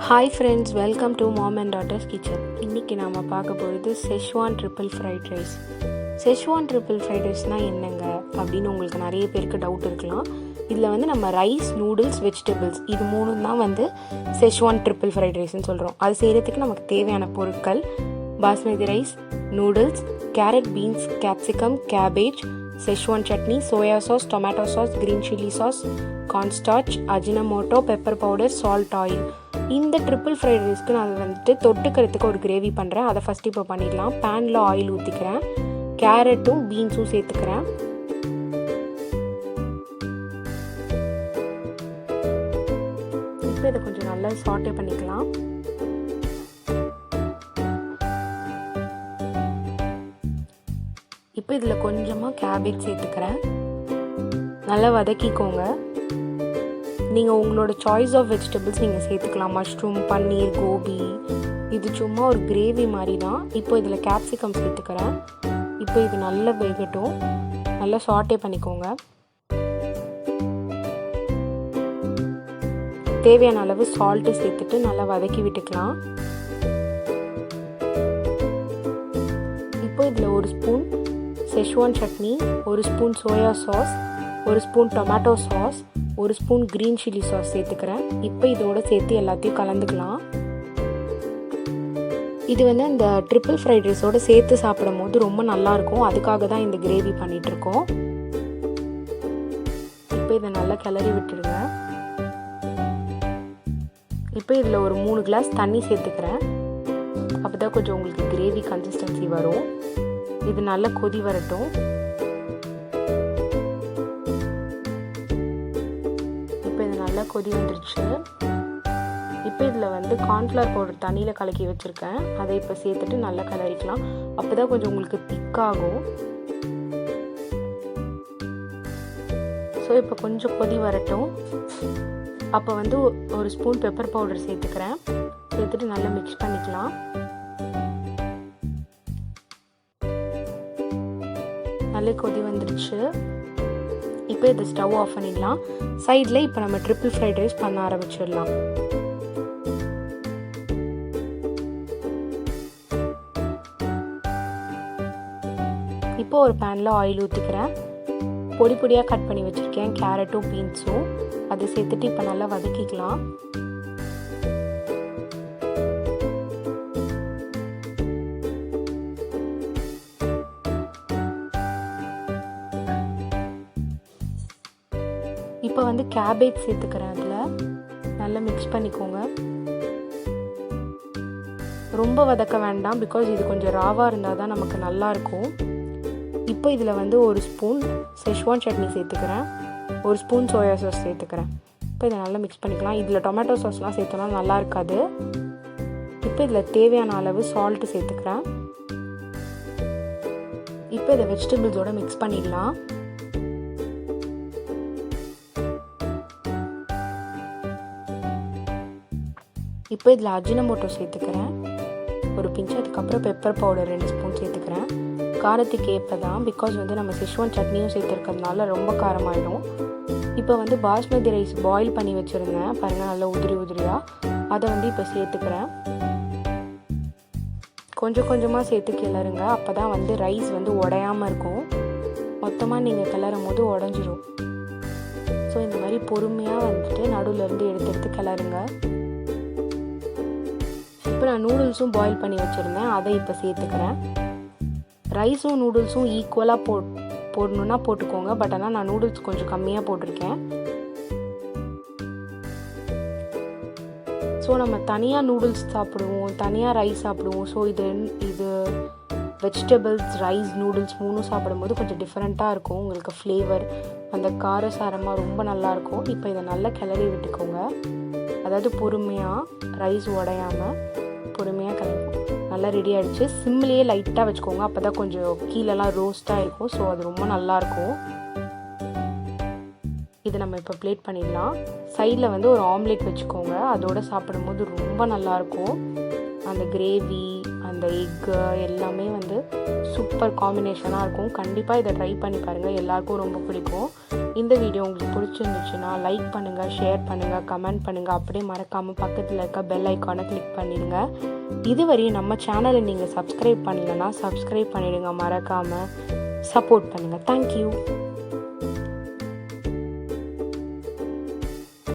Hi friends, welcome to mom and daughter's kitchen. இன்றைக்கி நாம் பார்க்க போகிறது Schezwan triple fried rice. Schezwan triple fried ரைஸ்னால் என்னங்க அப்படின்னு உங்களுக்கு நிறைய பேருக்கு டவுட் இருக்கலாம். இதில் நம்ம ரைஸ், நூடுல்ஸ், வெஜிடபிள்ஸ் இது மூணும் தான் செஷ்வான் ட்ரிபிள் ஃப்ரைட் ரைஸ்ன்னு சொல்கிறோம். அது செய்கிறதுக்கு நமக்கு தேவையான பொருட்கள்: basmati rice, noodles, carrot, beans, capsicum, cabbage, Schezwan chutney, soya sauce, tomato sauce, green chilli sauce, cornstarch, Ajinomoto, pepper powder, salt, oil. இந்த ட்ரிபிள் ஃப்ரைட் ரைஸ்க்கு நான் தொட்டுக்கிறதுக்கு ஒரு கிரேவி பண்ணுறேன். அதை ஃபஸ்ட்டு இப்போ பண்ணிடலாம். பேனில் ஆயில் ஊற்றிக்கிறேன். கேரட்டும் பீன்ஸும் சேர்த்துக்கிறேன். இப்போ இதை கொஞ்சம் நல்லா சாட்டே பண்ணிக்கலாம். இப்போ இதில் கொஞ்சமாக கேபேஜ் சேர்த்துக்கிறேன். நல்லா வதக்கிக்கோங்க. நீங்கள் உங்களோட சாய்ஸ் ஆஃப் வெஜிடபிள்ஸ் நீங்கள் சேர்த்துக்கலாம். மஷ்ரூம், பன்னீர், கோபி. இது சும்மா ஒரு கிரேவி மாதிரி தான். இப்போ இதில் கேப்சிகம் சேர்த்துக்கிறேன். இப்போ இது நல்லா வேகட்டும். நல்லா சாட்டே பண்ணிக்கோங்க. தேவையான அளவு சால்ட்டு சேர்த்துட்டு நல்லா வதக்கி விட்டுக்கலாம். இப்போ இதில் ஒரு ஸ்பூன் செஷ்வான் சட்னி, ஒரு ஸ்பூன் சோயா சாஸ், ஒரு ஸ்பூன் டொமேட்டோ சாஸ், ஒரு ஸ்பூன் க்ரீன் சில்லி சாஸ் சேர்த்துக்கிறேன். இப்போ இதோடு சேர்த்து எல்லாத்தையும் கலந்துக்கலாம். இது அந்த ட்ரிபிள் ஃப்ரைட் ரைஸோடு சேர்த்து சாப்பிடும் போது ரொம்ப நல்லாயிருக்கும். அதுக்காக தான் இந்த கிரேவி பண்ணிகிட்ருக்கோம். இப்போ இதை நல்லா கிளறி விட்டுடுங்க. இப்போ இதில் ஒரு 3 கிளாஸ் தண்ணி சேர்த்துக்கிறேன். அப்போ தான் கொஞ்சம் உங்களுக்கு கிரேவி கன்சிஸ்டன்சி வரும். இது நல்லா கொதி வரட்டும். இப்போ இது நல்லா கொதி வந்துருச்சு. இப்போ இதில் கார்ன்ஃப்ளவர் பவுடர் தண்ணியில் கலக்கி வச்சுருக்கேன். அதை இப்போ சேர்த்துட்டு நல்லா கலரிக்கலாம். அப்போ தான் கொஞ்சம் உங்களுக்கு திக்காகும். ஸோ இப்போ கொஞ்சம் கொதி வரட்டும். அப்போ ஒரு ஸ்பூன் பெப்பர் பவுடர் சேர்த்துக்கிறேன். சேர்த்துட்டு நல்லா மிக்ஸ் பண்ணிக்கலாம். நல்லா கொதி வந்துருச்சு. இப்போ இதை ஸ்டவ் ஆஃப் பண்ணிடலாம். சைடில் இப்போ நம்ம ட்ரிபிள் ஃப்ரைட் ரைஸ் பண்ண ஆரம்பிச்சிடலாம். இப்போ ஒரு பேனில் ஆயில் ஊற்றிக்கிறேன். பொடி பொடியாக கட் பண்ணி வச்சுருக்கேன் கேரட்டும் பீன்ஸும். அதை சேர்த்துட்டு இப்போ நல்லா வதக்கிக்கலாம். இப்போ கேபேஜ் சேர்த்துக்கிறேன். அதில் நல்லா மிக்ஸ் பண்ணிக்கோங்க. ரொம்ப வதக்க வேண்டாம், பிகாஸ் இது கொஞ்சம் ராவாக இருந்தால் தான் நமக்கு நல்லாயிருக்கும். இப்போ இதில் ஒரு ஸ்பூன் செஷ்வான் சட்னி சேர்த்துக்கிறேன். ஒரு ஸ்பூன் சோயா சாஸ் சேர்த்துக்கிறேன். இப்போ இதை நல்லா மிக்ஸ் பண்ணிக்கலாம். இதில் டொமேட்டோ சாஸ்லாம் சேர்த்தோன்னா நல்லா இருக்காது. இப்போ இதில் தேவையான அளவு சால்ட்டு சேர்த்துக்கிறேன். இப்போ இதை வெஜிடபிள்ஸோட மிக்ஸ் பண்ணிடலாம். இப்போ இதில் அஜினமோட்டோ சேர்த்துக்கிறேன் ஒரு பிஞ்சு. அதுக்கப்புறம் பெப்பர் பவுடர் 2 ஸ்பூன் சேர்த்துக்கிறேன். காரத்துக்கு ஏற்ப தான், பிகாஸ் நம்ம செஷ்வான் சட்னியும் சேர்த்துருக்கிறதுனால ரொம்ப காரமாயிடும். இப்போ பாஸ்மதி ரைஸ் பாயில் பண்ணி வச்சுருந்தேன் பாருங்கள், நல்லா உதிரியாக. அதை இப்போ சேர்த்துக்கிறேன். கொஞ்சம் கொஞ்சமாக சேர்த்து கிளறுங்க. அப்போ தான் ரைஸ் உடையாமல் இருக்கும். மொத்தமாக நீங்கள் கிளறும் போது உடஞ்சிரும். ஸோ இந்த மாதிரி பொறுமையாக நடுவில் இருந்து எடுத்து கிளறுங்க. இப்போ நான் நூடுல்ஸும் பாயில் பண்ணி வச்சுருந்தேன். அதை இப்போ சேர்த்துக்கிறேன். ரைஸும் நூடுல்ஸும் ஈக்குவலாக போடணுன்னா போட்டுக்கோங்க. பட் ஆனால் நான் நூடுல்ஸ் கொஞ்சம் கம்மியாக போட்டிருக்கேன். ஸோ நம்ம தனியாக நூடுல்ஸ் சாப்பிடுவோம், தனியாக ரைஸ் சாப்பிடுவோம். ஸோ இது வெஜிடபிள்ஸ், ரைஸ், நூடுல்ஸ் 3 சாப்பிடும்போது கொஞ்சம் டிஃப்ரெண்ட்டாக இருக்கும். உங்களுக்கு ஃப்ளேவர் அந்த காரசாரமாக ரொம்ப நல்லாயிருக்கும். இப்போ இதை நல்லா கிளறி விட்டுக்கோங்க. அதாவது பொறுமையாக, ரைஸ் உடையாமல் பொறுமையாக கிளறும். நல்லா ரெடி ஆகிடுச்சு. சிம்லேயே லைட்டாக வச்சுக்கோங்க. அப்போ தான் கொஞ்சம் கீழெல்லாம் ரோஸ்ட்டாக இருக்கும். ஸோ அது ரொம்ப நல்லாயிருக்கும். இதை நம்ம இப்போ பிளேட் பண்ணிடலாம். சைடில் ஒரு ஆம்லேட் வச்சுக்கோங்க. அதோடு சாப்பிடும்போது ரொம்ப நல்லாயிருக்கும். அந்த கிரேவி, அந்த எக்கு எல்லாமே வந்து சூப்பர் காம்பினேஷனாக இருக்கும். கண்டிப்பாக இதை ட்ரை பண்ணி பாருங்கள், எல்லாருக்கும் ரொம்ப பிடிக்கும். இந்த வீடியோ உங்களுக்கு பிடிச்சிருந்துச்சுன்னா லைக் பண்ணுங்கள், ஷேர் பண்ணுங்கள், கமெண்ட் பண்ணுங்கள். அப்படியே மறக்காமல் பக்கத்தில் இருக்க பெல் ஐக்கானை கிளிக் பண்ணிடுங்க. இதுவரையும் நம்ம சேனலை நீங்கள் சப்ஸ்கிரைப் பண்ணலைன்னா சப்ஸ்கிரைப் பண்ணிவிடுங்க, மறக்காமல் சப்போர்ட் பண்ணுங்கள். தேங்க்யூ.